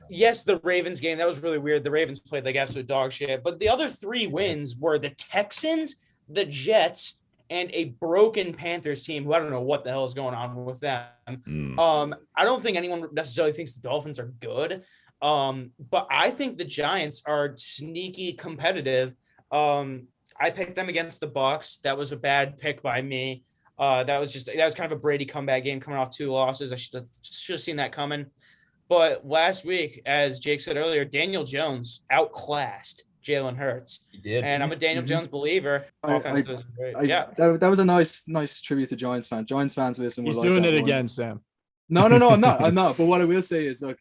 E: Yes, the Ravens game, that was really weird. The Ravens played like absolute dog shit, but the other 3 wins were the Texans, the Jets, and a broken Panthers team who I don't know what the hell is going on with them. I don't think anyone necessarily thinks the Dolphins are good. But I think the Giants are sneaky competitive. I picked them against the Bucs. That was a bad pick by me. That was kind of a Brady comeback game coming off 2 losses. I should have seen that coming. But last week, as Jake said earlier, Daniel Jones outclassed Jalen Hurts.
J: He did.
E: And I'm a Daniel Jones believer.
F: That was a nice tribute to Giants fans. Giants fans listen.
B: He's doing it again, Sam.
F: No, I'm not. But what I will say is, look,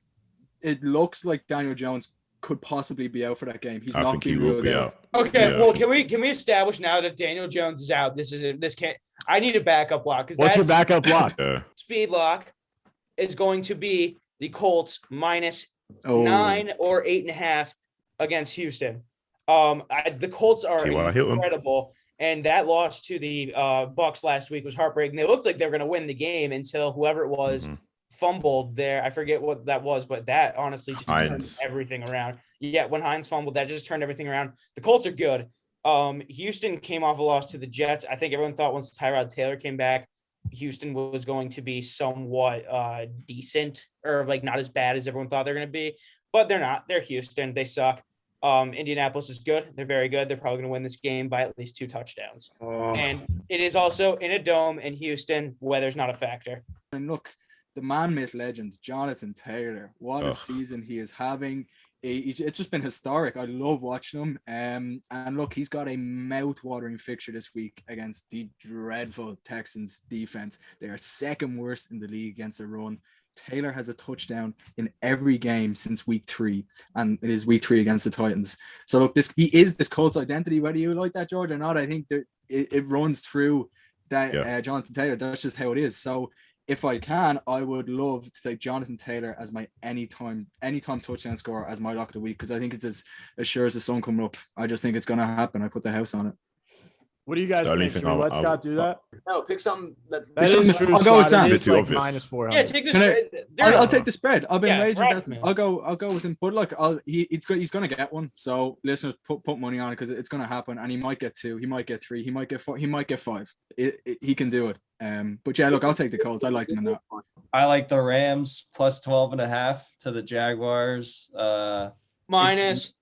F: it looks like Daniel Jones could possibly be out for that game. He's
C: I
F: not
C: think he
F: being
C: will
F: ruled
C: be
F: out.
C: out.
E: Okay,
C: Yeah.
E: well, can we establish now that if Daniel Jones is out, I need a backup block because
B: What's your backup block?
C: Yeah.
E: speed lock is going to be the Colts minus
F: Oh.
E: 9 or 8.5 against Houston. The Colts are
C: T.Y. Hilton.
E: incredible, and that loss to the Bucs last week was heartbreaking. They looked like they were going to win the game until whoever it was fumbled there. I forget what that was, but that honestly just turned everything around. Yeah, when Hines fumbled, that just turned everything around. The Colts are good. Houston came off a loss to the Jets. I think everyone thought once Tyrod Taylor came back, Houston was going to be somewhat decent or like not as bad as everyone thought they're going to be, but they're not. They're Houston. They suck. Indianapolis is good. They're very good. They're probably going to win this game by at least 2 touchdowns. And it is also in a dome in Houston. Weather's not a factor.
F: And look, the man myth legend, Jonathan Taylor. What a season he is having. It's just been historic. I love watching him. And look, he's got a mouth-watering fixture this week against the dreadful Texans defense. They are second worst in the league against the run. Taylor has a touchdown in every game since week 3, and it is week 3 against the Titans. So look, he is this Colts identity, whether you like that, George, or not. I think that it runs through that Jonathan Taylor. That's just how it is. So if I can, I would love to take Jonathan Taylor as my anytime touchdown scorer as my lock of the week, because I think it's as sure as the sun coming up. I just think it's going to happen. I put the house on it.
B: What do you guys think? Should we let Scott do that?
G: No, pick something that
B: is true.
F: I'll go with Sam.
B: It is
C: Too
B: like
C: obvious.
B: minus 400.
E: Yeah, take the spread.
F: I'll take the spread. I've been raging
E: right,
F: about
E: man.
F: I'll go with him. But look, he's going to get one. So listeners, put money on it because it's going to happen. And he might get 2. He might get 3. He might get 4. He might get 5. He can do it. But yeah, look, I'll take the Colts. I like them in that.
H: I like the Rams plus 12.5 to the Jaguars.
E: Minus.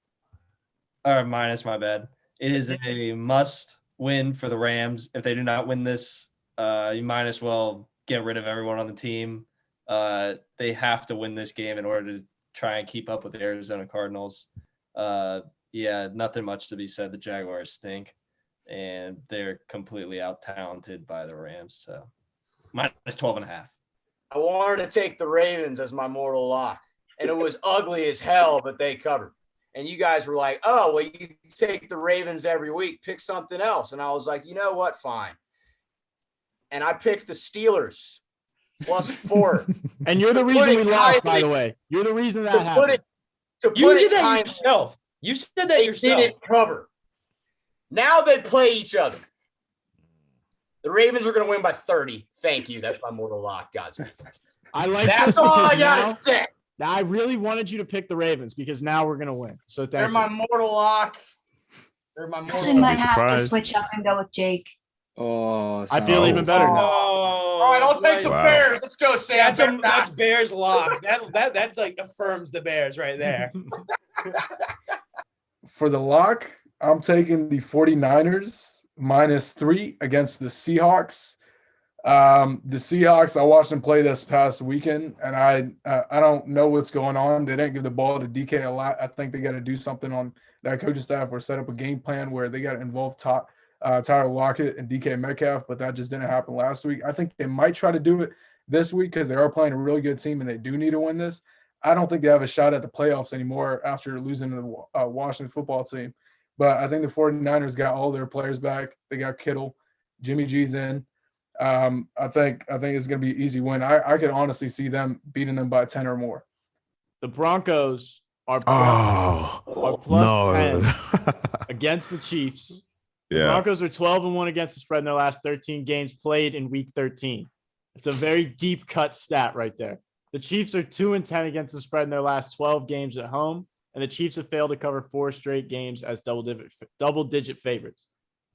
H: My bad. It is a must win for the Rams. If they do not win this, you might as well get rid of everyone on the team. They have to win this game in order to try and keep up with the Arizona Cardinals. Nothing much to be said. The Jaguars stink, and they're completely out-talented by the Rams. So minus 12.5.
G: I wanted to take the Ravens as my mortal lock, and it was ugly as hell, but they covered. And you guys were like, oh, well, you take the Ravens every week, pick something else. And I was like, you know what? Fine. And I picked the Steelers plus 4.
B: And you're the reason we lost, by the way. You're the reason that happened.
E: You did that yourself. You said that yourself.
G: Didn't cover. Now they play each other. The Ravens are going to win by 30. Thank you. That's my mortal lock, Godspeed.
B: I like
G: That's
B: this
G: all
B: because
G: I got to say.
B: now I really wanted you to pick the Ravens because now we're gonna win. So
G: They're
B: thank
G: my
B: you.
G: mortal lock. They're my mortal
D: Actually, might
G: lock.
D: have to
C: surprised.
D: switch up and go with Jake.
F: Oh,
B: I feel even better now.
E: Oh,
G: All right, I'll take the
C: Wow.
G: Bears. Let's go, Sam.
E: That's Bears lock. That's like affirms the Bears right there.
I: For the lock, I'm taking the 49ers minus 3 against the Seahawks. The Seahawks, I watched them play this past weekend, and I don't know what's going on. They didn't give the ball to DK a lot. I think they got to do something on that coaching staff or set up a game plan where they got to involve Tyler Lockett and DK Metcalf, but that just didn't happen last week. I think they might try to do it this week because they are playing a really good team and they do need to win this. I don't think they have a shot at the playoffs anymore after losing to the Washington football team. But I think the 49ers got all their players back. They got Kittle, Jimmy G's in. I think it's going to be an easy win. I could honestly see them beating them by 10 or more.
B: The Broncos are plus
C: no.
B: 10 against the Chiefs. The
C: Yeah.
B: Broncos are 12-1 against the spread in their last 13 games played in week 13. It's a very deep cut stat right there. The Chiefs are 2-10 against the spread in their last 12 games at home, and the Chiefs have failed to cover 4 straight games as double-digit favorites.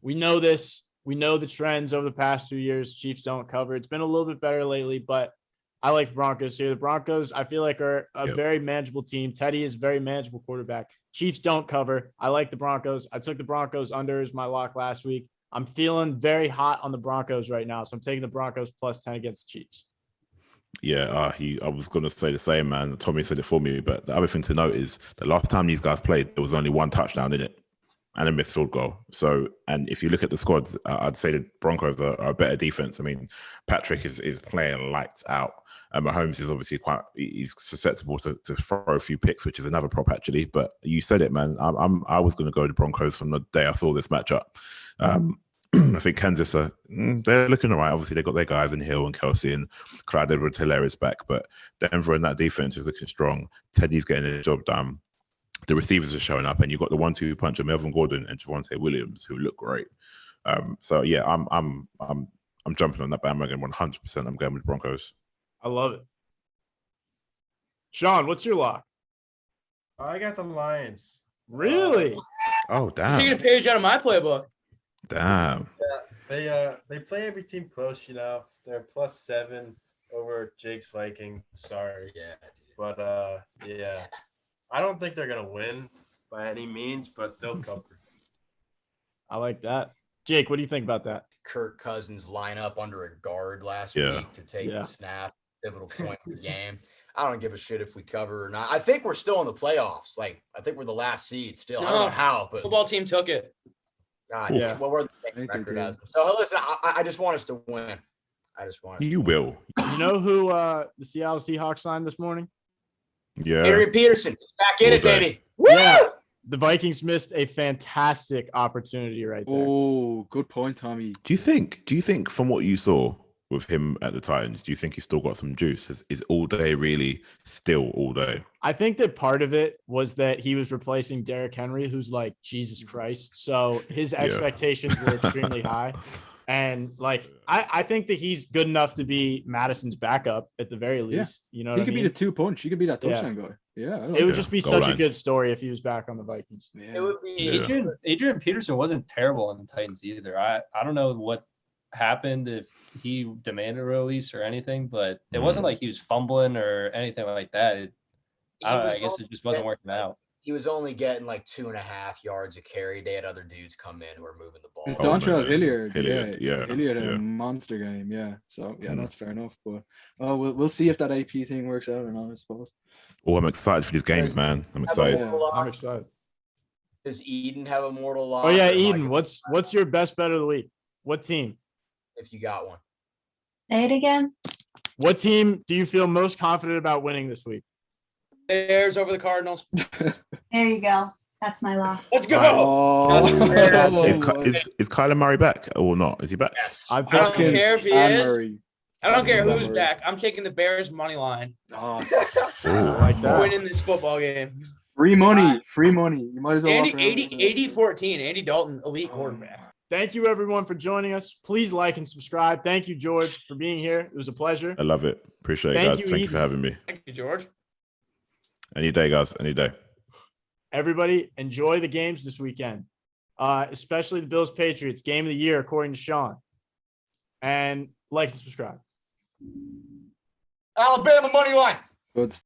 B: We know this. We know the trends over the past 2 years. Chiefs don't cover. It's been a little bit better lately, but I like the Broncos here. The Broncos, I feel like, are a very manageable team. Teddy is a very manageable quarterback. Chiefs don't cover. I like the Broncos. I took the Broncos under as my lock last week. I'm feeling very hot on the Broncos right now, so I'm taking the Broncos plus 10 against the Chiefs.
C: Yeah, I was going to say the same, man. Tommy said it for me, but the other thing to note is the last time these guys played, there was only one touchdown in it and a missed field goal. So, and if you look at the squads, I'd say the Broncos are a better defense. I mean, Patrick is playing lights out. And Mahomes is obviously he's susceptible to throw a few picks, which is another prop actually. But you said it, man. I was going to go to Broncos from the day I saw this matchup. I think Kansas they're looking all right. Obviously, they got their guys in Hill and Kelsey and Clyde Edwards-Helaire is back, but Denver and that defense is looking strong. Teddy's getting the job done. The receivers are showing up, and you've got the 1-2 punch of Melvin Gordon and Javonte Williams, who look great. So yeah, I'm jumping on that bandwagon 100%. I'm going with Broncos.
B: I love it. Sean, what's your lock?
J: I got the Lions.
B: Really?
C: Oh, damn.
E: I'm taking a page out of my playbook.
C: Damn.
J: Yeah, they play every team close, you know. They're +7 over Jake's Vikings. Sorry.
G: Yeah.
J: But yeah. I don't think they're gonna win by any means, but they'll cover.
B: I like that. Jake, what do you think about that?
G: Kirk Cousins line up under a guard last
C: Yeah.
G: week to take the snap, pivotal point of the game. I don't give a shit if we cover or not. I think we're still in the playoffs. Like, I think we're the last seed still. I don't know how, but
E: Football team took it.
G: God,
B: Yeah.
G: well, we're the
F: I
G: same
F: think they
G: record
F: do.
G: as them. So listen, I just want us to win. I just want us
C: You will.
B: You know who the Seattle Seahawks signed this morning?
C: Yeah.
G: Adrian Peterson, back in
C: All
G: it,
C: day.
G: baby. Woo!
B: Yeah. The Vikings missed a fantastic opportunity right there.
F: Oh, good point, Tommy.
C: Do you think from what you saw with him at the Titans, do you think he's still got some juice? Is all day really still all day?
B: I think that part of it was that he was replacing Derrick Henry, who's like Jesus Christ. So his expectations were extremely high. And like, I think that he's good enough to be Madison's backup at the very least. You know what
F: He
B: I
F: could
B: mean?
F: be the 2 punch. He could be that
B: Yeah.
F: touchdown guy. Yeah. I
B: It would
F: like
B: just be
C: Goal
B: such a
C: line.
B: good story if he was back on the Vikings.
F: that.
G: It
F: Yeah.
G: would be
C: Yeah.
H: Adrian Peterson wasn't terrible on the Titans either. I don't know what happened, if he demanded a release or anything, but it wasn't like he was fumbling or anything like that. I don't know. I guess it just wasn't working out.
G: He was only getting like 2.5 yards a carry. They had other dudes come in who were moving the ball.
F: And
C: Oh,
F: Dontrell
C: man.
F: Hilliard.
C: Hilliard, yeah,
F: Hilliard had
C: yeah.
F: a monster game. Yeah. So, yeah,
C: Mhm.
F: that's fair enough. But we'll see if that AP thing works out or not, I suppose.
C: Oh, I'm excited for these games, man. I'm excited.
B: I'm excited.
G: Does Eden have a mortal lock?
B: Oh yeah,
G: or am I
B: Eden.
G: gonna-
B: What's your best bet of the week? What team?
G: If you got one.
D: Say it again.
B: What team do you feel most confident about winning this week?
E: Bears over the Cardinals.
D: There you go. That's my lock.
E: Let's go.
F: Oh,
C: Is Kyler Murray back or not? Is he back?
B: I
E: don't
B: think
E: care if he
F: and
E: is.
F: Murray.
E: I don't care who's
F: Murray.
E: back. I'm taking the Bears money line.
F: Oh,
B: I like that.
E: Winning this football game.
F: free money. Free money. You might as well.
E: Andy,
F: offer
E: 80-14. Andy Dalton, elite quarterback.
B: Thank you everyone for joining us. Please like and subscribe. Thank you, George, for being here. It was a pleasure.
C: I love it. Appreciate it,
B: Thank
C: guys.
B: you,
C: Thank you for
B: Eden.
C: having me.
E: Thank you, George.
C: Any day, guys. Any day.
B: Everybody, enjoy the games this weekend, especially the Bills Patriots game of the year, according to Sean. And like and subscribe.
G: Alabama money line.
F: Good